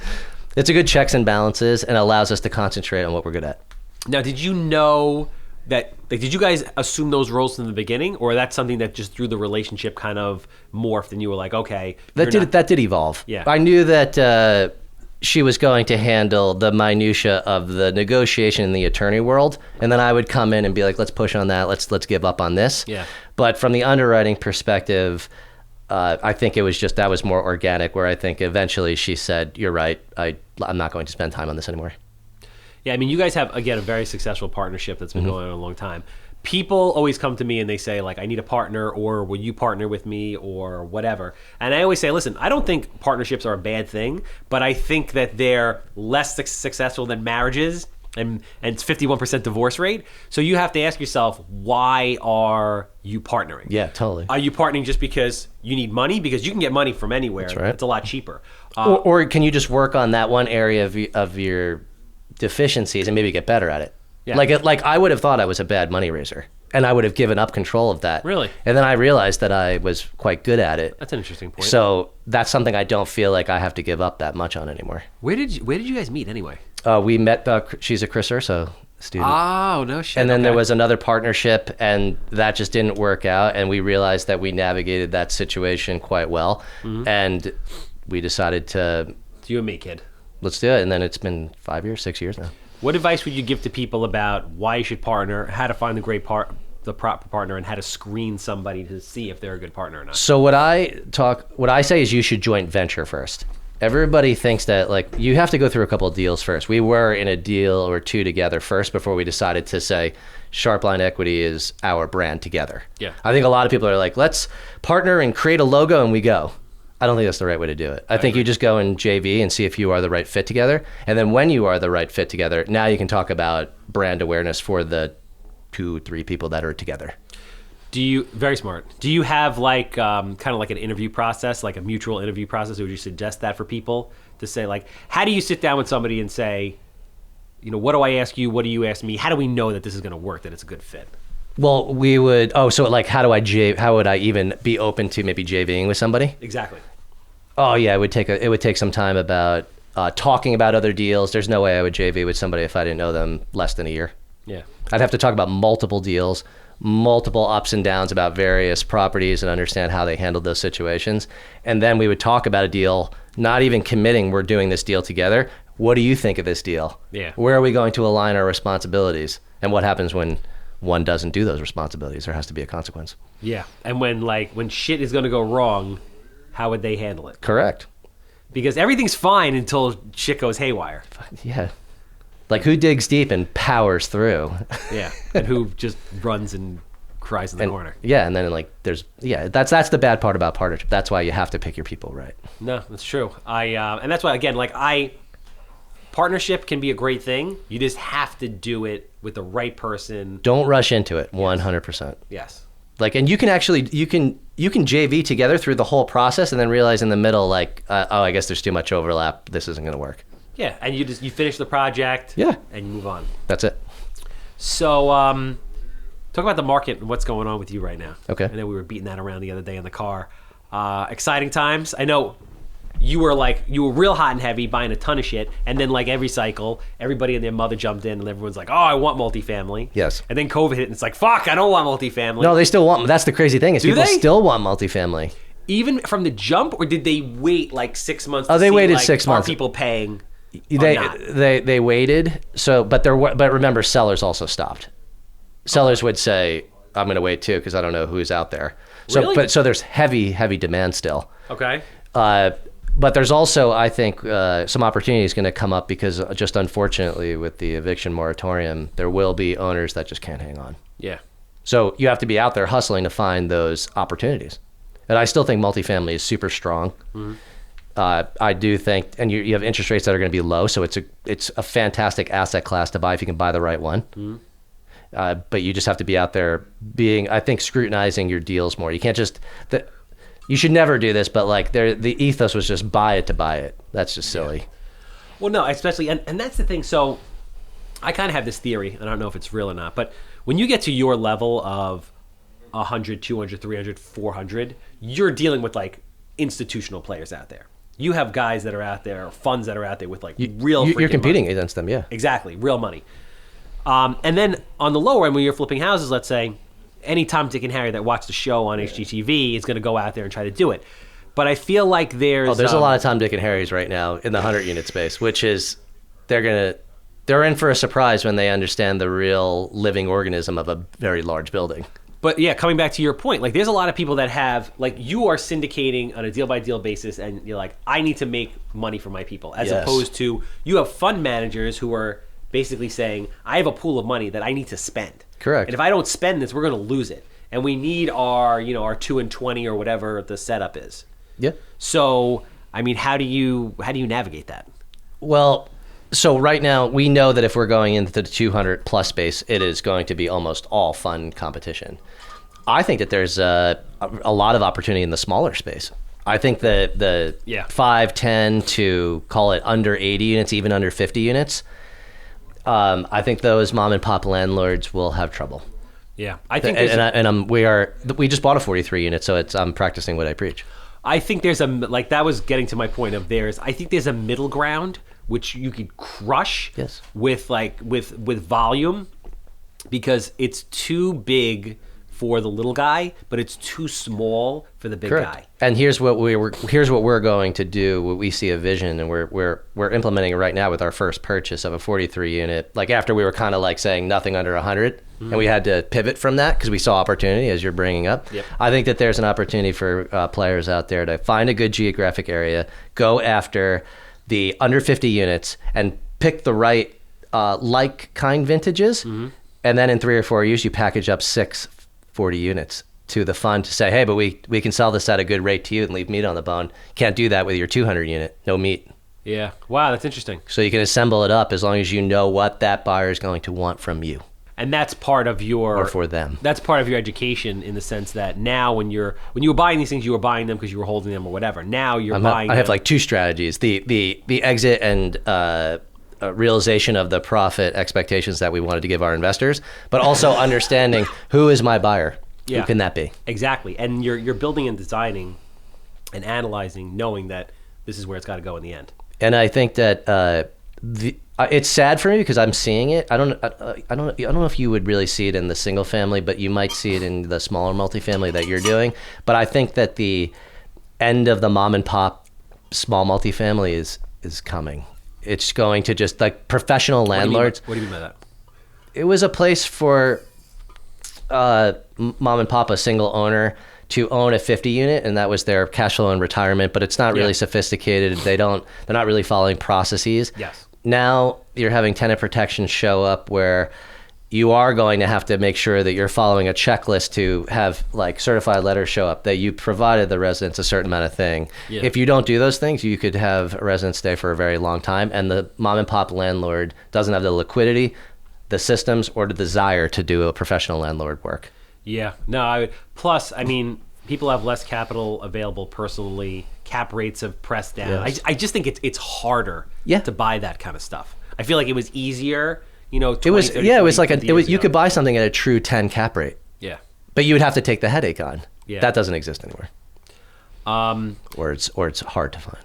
It's a good checks and balances and allows us to concentrate on what we're good at. Now, did you know that, did you guys assume those roles from the beginning, or that's something that just through the relationship kind of morphed and you were like, okay. That did evolve. Yeah. I knew that she was going to handle the minutia of the negotiation in the attorney world, and then I would come in and be like, let's push on that, let's give up on this. Yeah. But from the underwriting perspective, I think it was that was more organic, where I think eventually she said, you're right, I'm not going to spend time on this anymore. Yeah, I mean, you guys have, again, a very successful partnership that's been going on a long time. People always come to me and they say, like, I need a partner, or will you partner with me, or whatever. And I always say, listen, I don't think partnerships are a bad thing, but I think that they're less successful than marriages, and it's 51% divorce rate. So you have to ask yourself, why are you partnering? Yeah, totally. Are you partnering just because you need money? Because you can get money from anywhere. That's right. It's a lot cheaper. Or can you just work on that one area of your deficiencies and maybe get better at it? Yeah. Like I would have thought I was a bad money raiser, and I would have given up control of that. Really? And then I realized that I was quite good at it. That's an interesting point. So that's something I don't feel like I have to give up that much on anymore. Where did you guys meet anyway? We met, she's a Chris Urso student. Oh, no shit. And then Okay. there was another partnership, and that just didn't work out, and we realized that we navigated that situation quite well, and we decided to... It's you and me, kid. Let's do it. And then it's been 6 years now. What advice would you give to people about why you should partner, how to find the proper partner, and how to screen somebody to see if they're a good partner or not? So what I say is you should joint venture first. Everybody thinks that, like, you have to go through a couple of deals first. We were in a deal or two together first before we decided to say Sharpline Equity is our brand together. Yeah. I think a lot of people are like, let's partner and create a logo and we go. I don't think that's the right way to do it. I think you just go in JV and see if you are the right fit together. And then when you are the right fit together, now you can talk about brand awareness for the 2-3 people that are together. Very smart. Do you have like kind of like an interview process, like a mutual interview process? Or would you suggest that for people to say, like, how do you sit down with somebody and say, what do I ask you? What do you ask me? How do we know that this is going to work, that it's a good fit? Well, we would, so like, how would I even be open to maybe JVing with somebody? Exactly. Oh yeah, it would take some time about talking about other deals. There's no way I would JV with somebody if I didn't know them less than a year. Yeah. I'd have to talk about multiple deals, multiple ups and downs about various properties, and understand how they handled those situations. And then we would talk about a deal, not even committing we're doing this deal together. What do you think of this deal? Yeah. Where are we going to align our responsibilities? And what happens when one doesn't do those responsibilities? There has to be a consequence. Yeah. And when shit is going to go wrong, how would they handle it? Correct. Because everything's fine until shit goes haywire. Yeah. Like, who digs deep and powers through? Yeah. And who just runs and cries in the corner. Yeah. And then that's the bad part about partnership. That's why you have to pick your people right. No, that's true. And that's why, again, partnership can be a great thing. You just have to do it with the right person. Don't rush into it. 100%. Yes. Like, and you can actually you can JV together through the whole process, and then realize in the middle, like, oh, I guess there's too much overlap. This isn't going to work. Yeah, and you finish the project. Yeah. And you move on. That's it. So, talk about the market and what's going on with you right now. Okay. I know we were beating that around the other day in the car. Exciting times. I know you were real hot and heavy, buying a ton of shit, and then like every cycle, everybody and their mother jumped in, and everyone's like, "Oh, I want multifamily." Yes. And then COVID hit, and it's like, "Fuck, I don't want multifamily." No, they still want. That's the crazy thing is Do people they? still want multifamily. Even from the jump, or did they wait like 6 months? Oh, they waited 6 Are months. people paying? Or They waited. So, but remember, sellers also stopped. Sellers would say, "I'm going to wait too because I don't know who's out there." So, Really? so there's heavy demand still. Okay. But there's also, I think, some opportunities going to come up because just unfortunately with the eviction moratorium, there will be owners that just can't hang on. Yeah. So you have to be out there hustling to find those opportunities. And I still think multifamily is super strong. Mm-hmm. I do think, and you have interest rates that are going to be low, so it's a fantastic asset class to buy if you can buy the right one. Mm-hmm. But you just have to be out there scrutinizing your deals more. You can't just... You should never do this, but like the ethos was just buy it to buy it. That's just silly. Yeah. Well, no, especially, and that's the thing. So I kind of have this theory. I don't know if it's real or not, but when you get to your level of 100, 200, 300, 400, you're dealing with like institutional players out there. You have guys that are out there, funds that are out there with like real You're competing money. against them, yeah. Exactly, real money. And then on the lower end, when you're flipping houses, let's say, any Tom, Dick, and Harry that watched the show on HGTV is going to go out there and try to do it. But I feel like there's a lot of Tom, Dick, and Harrys right now in the 100-unit space, which is they're in for a surprise when they understand the real living organism of a very large building. But yeah, coming back to your point, like there's a lot of people that have, like you are syndicating on a deal-by-deal basis, and you're like, I need to make money for my people, as opposed to you have fund managers who are basically saying, I have a pool of money that I need to spend. Correct. And if I don't spend this, we're going to lose it. And we need our 2 and 20 or whatever the setup is. Yeah. So, I mean, how do you navigate that? Well, so right now we know that if we're going into the 200 plus space, it is going to be almost all fund competition. I think that there's a lot of opportunity in the smaller space. I think the 5, 10 to call it under 80 units, even under 50 units, I think those mom and pop landlords will have trouble. Yeah, I think, we just bought a 43 unit, so I'm practicing what I preach. I think there's that was getting to my point of I think there's a middle ground which you could crush with volume, because it's too big for the little guy, but it's too small for the big guy. And here's what we're going to do. We see a vision, and we're implementing it right now with our first purchase of a 43 unit. Like after we were kind of like saying nothing under 100, and we had to pivot from that because we saw opportunity, as you're bringing up. Yep. I think that there's an opportunity for players out there to find a good geographic area, go after the under 50 units, and pick the right kind vintages, and then in 3 or 4 years you package up 6 40 units to the fund to say, hey, but we can sell this at a good rate to you and leave meat on the bone. Can't do that with your 200 unit, no meat. Yeah. Wow, that's interesting. So you can assemble it up as long as you know what that buyer is going to want from you. And that's part of your... Or for them. That's part of your education, in the sense that now when you were buying these things, you were buying them because you were holding them or whatever. Now you're buying them. I have like 2 strategies. The exit and realization of the profit expectations that we wanted to give our investors, but also understanding who is my buyer. Yeah. Who can that be? Exactly. And you're building and designing and analyzing, knowing that this is where it's got to go in the end. And I think that it's sad for me because I'm seeing it. I don't know if you would really see it in the single family, but you might see it in the smaller multifamily that you're doing. But I think that the end of the mom and pop small multifamily is coming. It's going to just like professional landlords. What do you mean by that? It was a place for mom and pop, a single owner, to own a 50 unit, and that was their cash flow in retirement. But it's not really sophisticated. They're not really following processes. Yes. Now you're having tenant protection show up where you are going to have to make sure that you're following a checklist to have like certified letters show up that you provided the residents a certain amount of thing. Yeah. If you don't do those things, you could have a resident stay for a very long time, and the mom and pop landlord doesn't have the liquidity, the systems, or the desire to do a professional landlord work. Yeah. No, plus, I mean, people have less capital available personally. Cap rates have pressed down. Yes. I just think it's harder to buy that kind of stuff. I feel like it was easier, 20, It was 30, it was 40, like 50 years you ago. could buy something at a true 10 cap rate, Yeah. but you would have to take the headache on. Yeah. That doesn't exist anywhere. Or it's hard to find.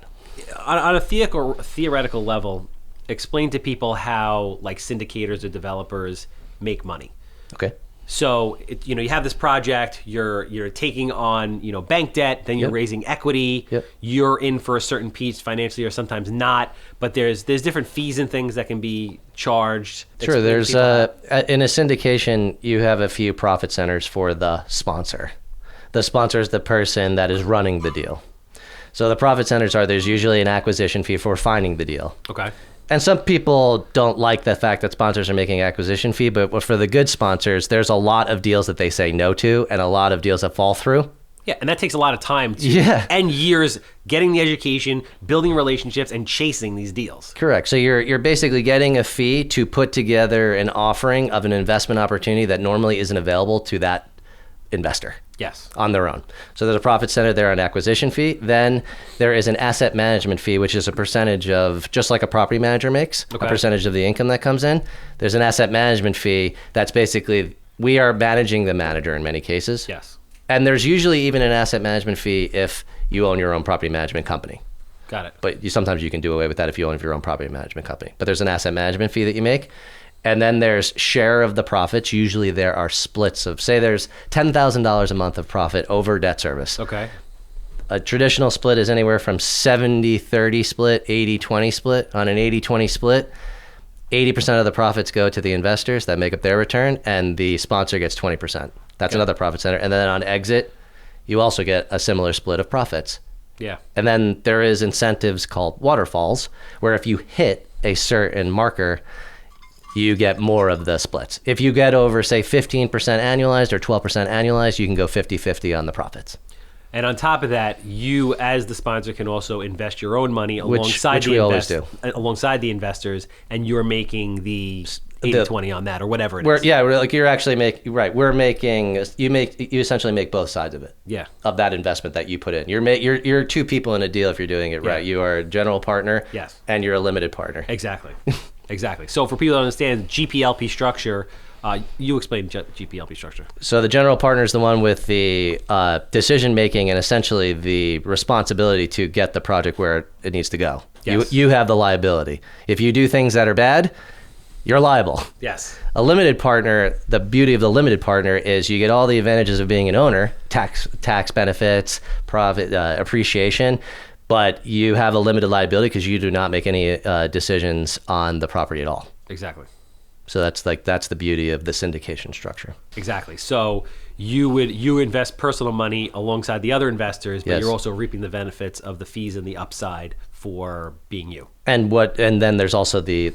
On a theoretical level, explain to people how like syndicators or developers make money. Okay. So you have this project, you're taking on bank debt, then you're raising equity. Yep. You're in for a certain piece financially, or sometimes not. But there's different fees and things that can be charged. Sure. Explain to There's people in a syndication, you have a few profit centers for the sponsor. The sponsor is the person that is running the deal. So the profit centers there's usually an acquisition fee for finding the deal. Okay. And some people don't like the fact that sponsors are making acquisition fee, but for the good sponsors, there's a lot of deals that they say no to and a lot of deals that fall through. Yeah, and that takes a lot of time and years getting the education, building relationships, and chasing these deals. Correct. So you're basically getting a fee to put together an offering of an investment opportunity that normally isn't available to that investor. Yes. On their own. So there's a profit center there, an acquisition fee. Then there is an asset management fee, which is a percentage of, just like a property manager makes, a percentage of the income that comes in. There's an asset management fee that's basically, we are managing the manager in many cases. Yes. And there's usually even an asset management fee if you own your own property management company. Got it. But sometimes you can do away with that if you own your own property management company. But there's an asset management fee that you make. And then there's share of the profits. Usually there are splits of, say there's $10,000 a month of profit over debt service. Okay. A traditional split is anywhere from 70-30 split, 80-20 split. On an 80-20 split, 80% of the profits go to the investors that make up their return, and the sponsor gets 20%. That's another profit center. And then on exit, you also get a similar split of profits. Yeah. And then there is incentives called waterfalls, where if you hit a certain marker, you get more of the splits. If you get over, say, 15% annualized or 12% annualized, you can go 50-50 on the profits. And on top of that, you as the sponsor can also invest your own money alongside alongside the investors, and you're making the 80-20 on that, or whatever it is. Yeah, like you're actually making, right, you essentially make both sides of it. Yeah. Of that investment that you put in. You're two people in a deal if you're doing it right. You are a general partner. Yes. And you're a limited partner. Exactly. Exactly. So for people to understand GPLP structure, you explain GPLP structure. So the general partner is the one with the decision making and essentially the responsibility to get the project where it needs to go. Yes. You have the liability. If you do things that are bad, you're liable. Yes. A limited partner, the beauty of the limited partner is you get all the advantages of being an owner, tax benefits, profit appreciation, but you have a limited liability because you do not make any decisions on the property at all. Exactly. So that's the beauty of the syndication structure. Exactly. So you invest personal money alongside the other investors, but you're also reaping the benefits of the fees and the upside for being you. And then there's also the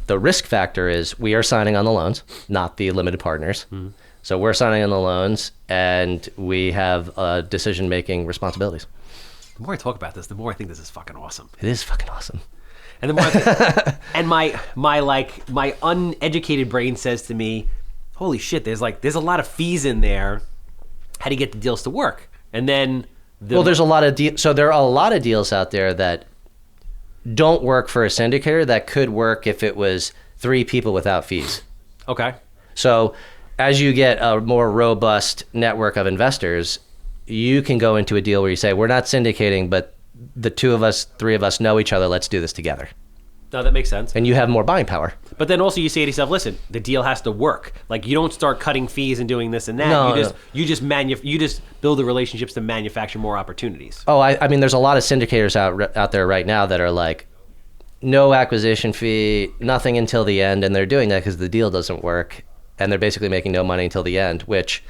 risk factor is we are signing on the loans, not the limited partners. Mm-hmm. So we're signing on the loans and we have decision making responsibilities. The more I talk about this, the more I think this is fucking awesome. It is fucking awesome. And the more I think, and my uneducated brain says to me, holy shit, there's a lot of fees in there. How do you get the deals to work? And then there's a lot of so there are a lot of deals out there that don't work for a syndicator that could work if it was 3 people without fees. Okay. So as you get a more robust network of investors, you can go into a deal where you say, we're not syndicating, but the 2 of us, 3 of us know each other. Let's do this together. No, that makes sense. And you have more buying power. But then also you say to yourself, listen, the deal has to work. Like you don't start cutting fees and doing this and that. You just build the relationships to manufacture more opportunities. Oh, I mean, there's a lot of syndicators out there right now that are like, no acquisition fee, nothing until the end. And they're doing that because the deal doesn't work. And they're basically making no money until the end, which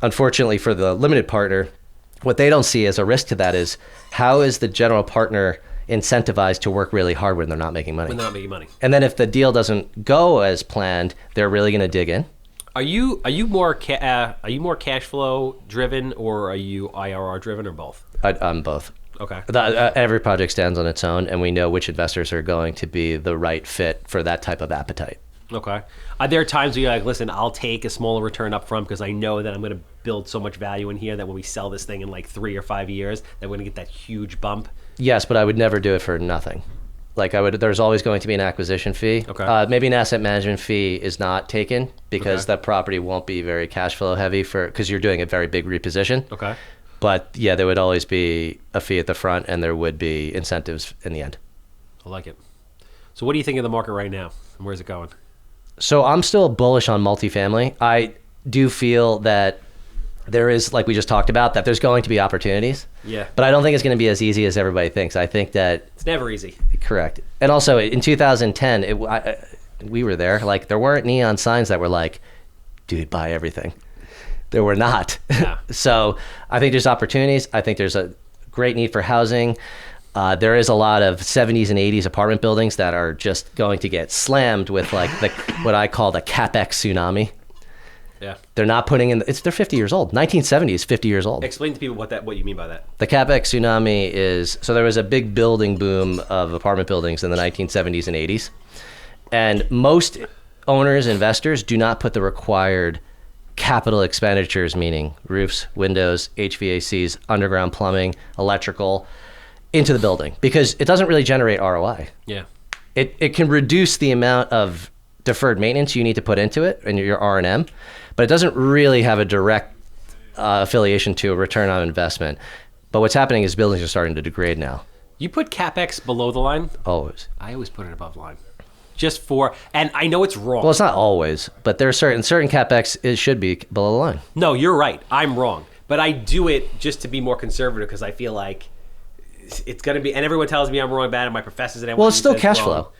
unfortunately for the limited partner, what they don't see as a risk to that is how is the general partner incentivized to work really hard when they're not making money. When they're not making money. And then if the deal doesn't go as planned, they're really going to dig in. Are you more cash flow driven, or are you IRR driven, or both? I'm both. Okay. Every project stands on its own, and we know which investors are going to be the right fit for that type of appetite. Okay. Are there times where you're like, listen, I'll take a smaller return up front because I know that I'm going to build so much value in here that when we sell this thing in like 3 or 5 years, that we're going to get that huge bump? Yes, but I would never do it for nothing. Like there's always going to be an acquisition fee. Okay. Maybe an asset management fee is not taken because that property won't be very cash flow heavy because you're doing a very big reposition. Okay. But yeah, there would always be a fee at the front, and there would be incentives in the end. I like it. So what do you think of the market right now, and where's it going? So I'm still bullish on multifamily. I do feel that there is, like we just talked about, that there's going to be opportunities. Yeah. But I don't think it's going to be as easy as everybody thinks. I think that... It's never easy. Correct. And also in 2010, we were there. Like, there weren't neon signs that were like, dude, buy everything. There were not. Yeah. So I think there's opportunities. I think there's a great need for housing. There is a lot of 70s and 80s apartment buildings that are just going to get slammed with like what I call the CapEx tsunami. Yeah. They're not putting in, they're 50 years old. 1970 is 50 years old. Explain to people what you mean by that. The CapEx tsunami is, so there was a big building boom of apartment buildings in the 1970s and 80s. And most owners, investors do not put the required capital expenditures, meaning roofs, windows, HVACs, underground plumbing, electrical, into the building because it doesn't really generate ROI. Yeah. It can reduce the amount of deferred maintenance you need to put into it and your R&M, but it doesn't really have a direct affiliation to a return on investment. But what's happening is buildings are starting to degrade now. You put CapEx below the line? Always. I always put it above the line. Just for, and I know it's wrong. Well, it's not always, but there's certain CapEx, it should be below the line. No, you're right. I'm wrong. But I do it just to be more conservative because I feel like it's going to be, and everyone tells me I'm wrong about it, my professors and everyone. Well, it's still cash flow.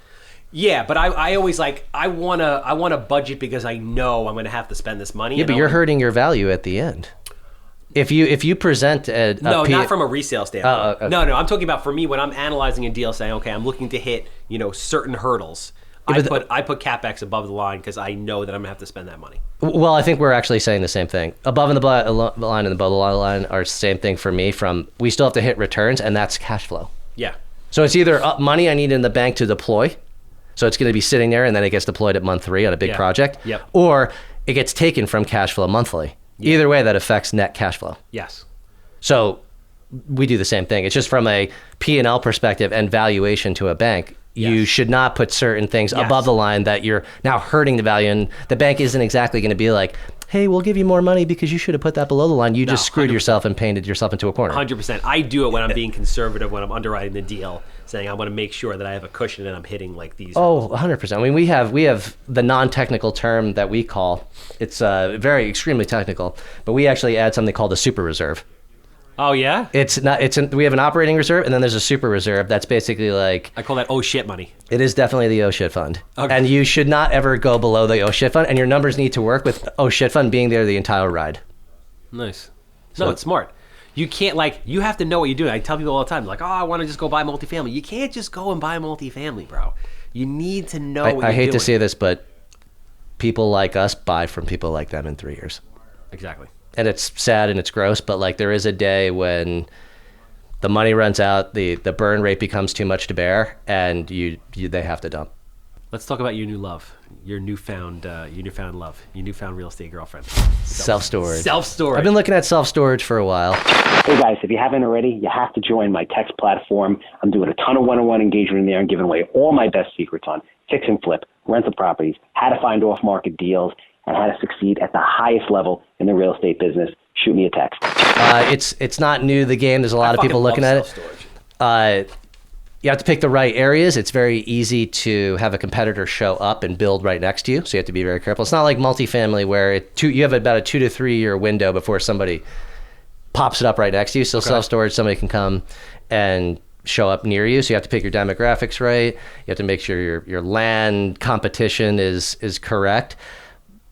Yeah, but I always like, I want to budget because I know I'm going to have to spend this money. Yeah, but you're hurting your value at the end. If you present not from a resale standpoint. Okay. No, I'm talking about for me when I'm analyzing a deal, saying, okay, I'm looking to hit certain hurdles. Yeah, I put CapEx above the line because I know that I'm gonna have to spend that money. Well, I think we're actually saying the same thing. Above and the line and the below the line are the same thing for me. We still have to hit returns, and that's cash flow. Yeah. So it's either money I need in the bank to deploy, so it's going to be sitting there, and then it gets deployed at month 3 on a big project. Yep. Or it gets taken from cash flow monthly. Yeah. Either way, that affects net cash flow. Yes. So we do the same thing. It's just from a P&L perspective and valuation to a bank. Yes. You should not put certain things above the line that you're now hurting the value, and the bank isn't exactly going to be like, hey, we'll give you more money because you should have put that below the line. You just screwed 100%. Yourself and painted yourself into a corner. 100%. I do it when I'm being conservative, when I'm underwriting the deal, saying I want to make sure that I have a cushion and I'm hitting like these. Oh, 100%. I mean, we have the non-technical term that we call, it's very extremely technical, but we actually add something called a super reserve. Oh yeah? We have an operating reserve, and then there's a super reserve that's basically like... I call that oh shit money. It is definitely the oh shit fund. Okay. And you should not ever go below the oh shit fund, and your numbers need to work with oh shit fund being there the entire ride. Nice. No, it's smart. You can't, you have to know what you're doing. I tell people all the time, I want to just go buy multifamily. You can't just go and buy multifamily, bro. You need to know what you're doing. I hate to say this, but people like us buy from people like them in 3 years. Exactly. And it's sad and it's gross, but there is a day when the money runs out, the burn rate becomes too much to bear, and they have to dump. Let's talk about your new love, your newfound love, your newfound real estate girlfriend. Self-storage. Self-storage. I've been looking at self-storage for a while. Hey guys, if you haven't already, you have to join my text platform. I'm doing a ton of one-on-one engagement in there and giving away all my best secrets on fix and flip, rental properties, how to find off-market deals, and how to succeed at the highest level in the real estate business. Shoot me a text. It's not new to the game. There's a lot of people looking at it. You have to pick the right areas. It's very easy to have a competitor show up and build right next to you, so you have to be very careful. It's not like multifamily where you have about a 2 to 3 year window before somebody pops it up right next to you. So self-storage, somebody can come and show up near you. So you have to pick your demographics right. You have to make sure your land competition is correct.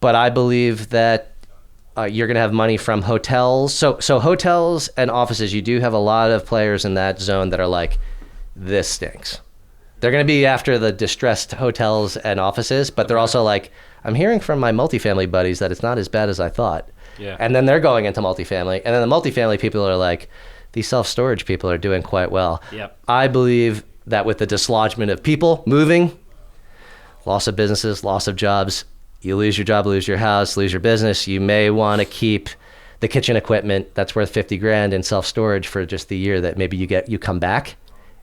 But I believe that you're going to have money from hotels. So hotels and offices, you do have a lot of players in that zone that are like, this stinks. They're going to be after the distressed hotels and offices, but they're also like, I'm hearing from my multifamily buddies that it's not as bad as I thought. Yeah. And then they're going into multifamily. And then the multifamily people are like, these self-storage people are doing quite well. Yep. I believe that with the dislodgement of people moving, loss of businesses, loss of jobs, you lose your job, lose your house, lose your business, you may want to keep the kitchen equipment that's worth $50,000 in self-storage for just the year that maybe you come back.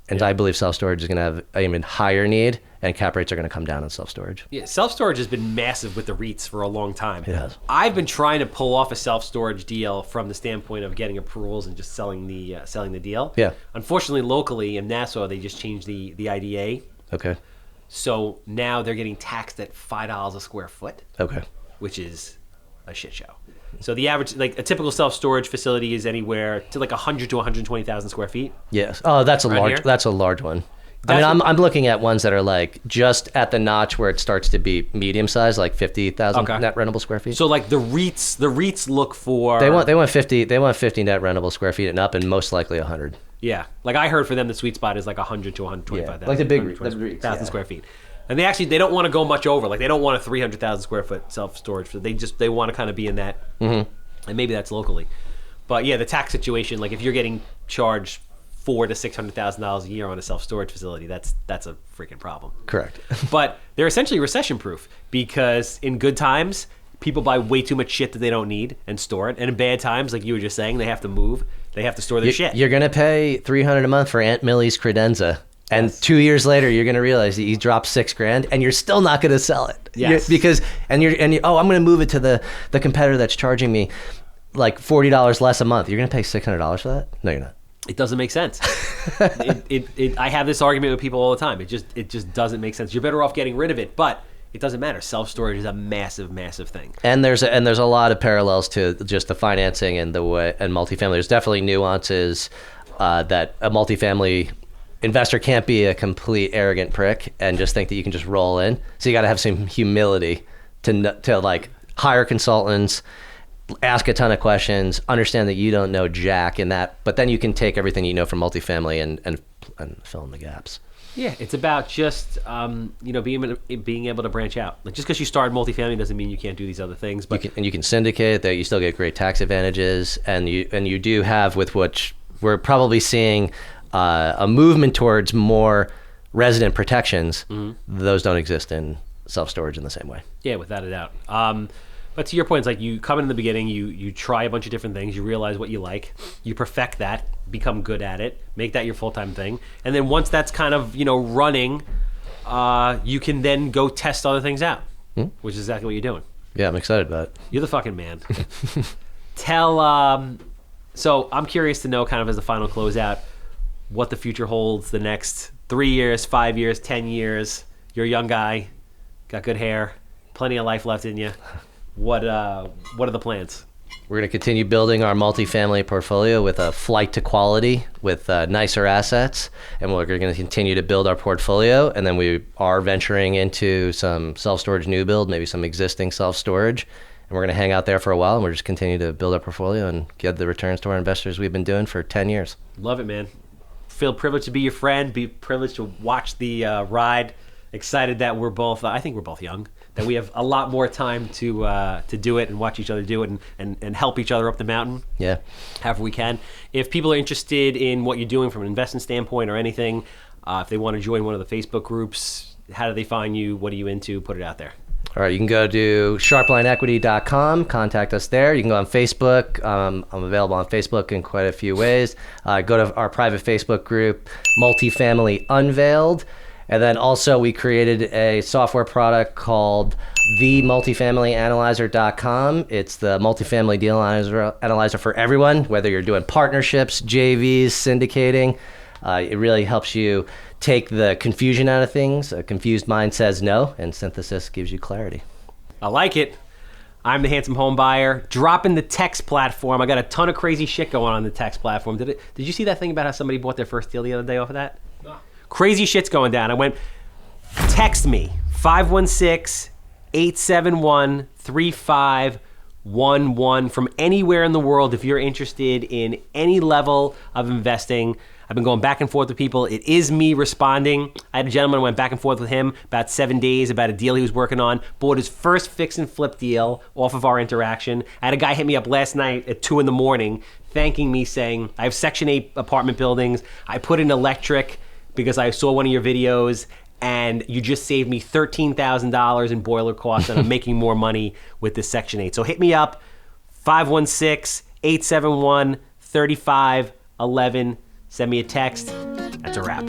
And I believe self-storage is going to have an even higher need, and cap rates are going to come down in self-storage. Yeah, self-storage has been massive with the REITs for a long time. It has. I've been trying to pull off a self-storage deal from the standpoint of getting approvals and just selling the deal. Yeah. Unfortunately, locally in Nassau, they just changed the IDA. Okay. So now they're getting taxed at $5 a square foot, Okay. which is a shit show. So the average, like a typical self-storage facility is anywhere to like 100 to 120,000 square feet. Yes. Oh, that's a Right large. here? That's a large one. That's I'm looking at ones that are like just at the notch where it starts to be medium size, like 50,000 Okay. net rentable square feet. So like the REITs look for they want 50 net rentable square feet and up, and most likely 100. Yeah, like I heard for them the sweet spot is like 100 to 125,000. Yeah, like the big 120,000 REITs, yeah. square feet. And they don't want to go much over. Like they don't want a 300,000 square foot self-storage. They want to kind of be in that. Mm-hmm. And maybe that's locally. But yeah, the tax situation, like if you're getting charged $400,000 to $600,000 a year on a self-storage facility, that's a freaking problem. Correct. But they're essentially recession-proof because in good times, people buy way too much shit that they don't need and store it. And in bad times, like you were just saying, they have to move. They have to store their shit. You're gonna pay $300 a month for Aunt Millie's credenza. And 2 years later, you're going to realize that you dropped $6,000, and you're still not going to sell it. Yes. Because I'm going to move it to the competitor that's charging me like $40 less a month. You're going to pay $600 for that? No, you're not. It doesn't make sense. I have this argument with people all the time. It just doesn't make sense. You're better off getting rid of it, but it doesesn't matter. Self-storage is a massive, massive thing. And there's a lot of parallels to just the financing and the way and multifamily. There's definitely nuances that a multifamily investor can't be a complete arrogant prick and just think that you can just roll in. So you got to have some humility to like hire consultants, ask a ton of questions, understand that you don't know jack in that, but then you can take everything you know from multifamily and fill in the gaps. Yeah, it's about just being able to branch out. Like just because you started multifamily doesn't mean you can't do these other things. But you can syndicate that. You still get great tax advantages, and you do have with which we're probably seeing a movement towards more resident protections. Mm-hmm. Those don't exist in self-storage in the same way. Yeah, without a doubt. But to your point, it's like you come in the beginning, you try a bunch of different things, you realize what you like, you perfect that, become good at it, make that your full-time thing. And then once that's kind of, running, you can then go test other things out, which is exactly what you're doing. Yeah, I'm excited about it. You're the fucking man. So I'm curious to know kind of as the final closeout, what the future holds the next 3 years, 5 years, 10 years. You're a young guy, got good hair, plenty of life left in you. What are the plans? We're going to continue building our multifamily portfolio with a flight to quality, with nicer assets, and we're going to continue to build our portfolio. And then we are venturing into some self-storage new build, maybe some existing self-storage, and we're going to hang out there for a while, and we're just continue to build our portfolio and get the returns to our investors we've been doing for 10 years. Love it, man. Feel privileged to be your friend, be privileged to watch the ride. Excited that we're both, I think we're both young, that we have a lot more time to do it and watch each other do it and help each other up the mountain. Yeah. However we can. If people are interested in what you're doing from an investment standpoint or anything, if they want to join one of the Facebook groups, how do they find you? What are you into? Put it out there. All right, you can go to sharplineequity.com, contact us there. You can go on Facebook. I'm available on Facebook in quite a few ways. Go to our private Facebook group, Multifamily Unveiled. And then also we created a software product called themultifamilyanalyzer.com. It's the multifamily deal analyzer for everyone, whether you're doing partnerships, JVs, syndicating. It really helps you take the confusion out of things. A confused mind says no, and synthesis gives you clarity. I like it. I'm the Handsome Homebuyer. Dropping the text platform. I got a ton of crazy shit going on the text platform. Did you see that thing about how somebody bought their first deal the other day off of that? No. Crazy shit's going down. I went, text me, 516-871-3510. 877-871-1111 from anywhere in the world if you're interested in any level of investing. I've been going back and forth with people. It is me responding. I had a gentleman, I went back and forth with him about 7 days about a deal he was working on, bought his first fix and flip deal off of our interaction. I had a guy hit me up last night at 2 a.m. thanking me, saying, I have Section 8 apartment buildings. I put in electric because I saw one of your videos, and you just saved me $13,000 in boiler costs, and I'm making more money with this Section 8. So hit me up, 516-871-3511. Send me a text. That's a wrap.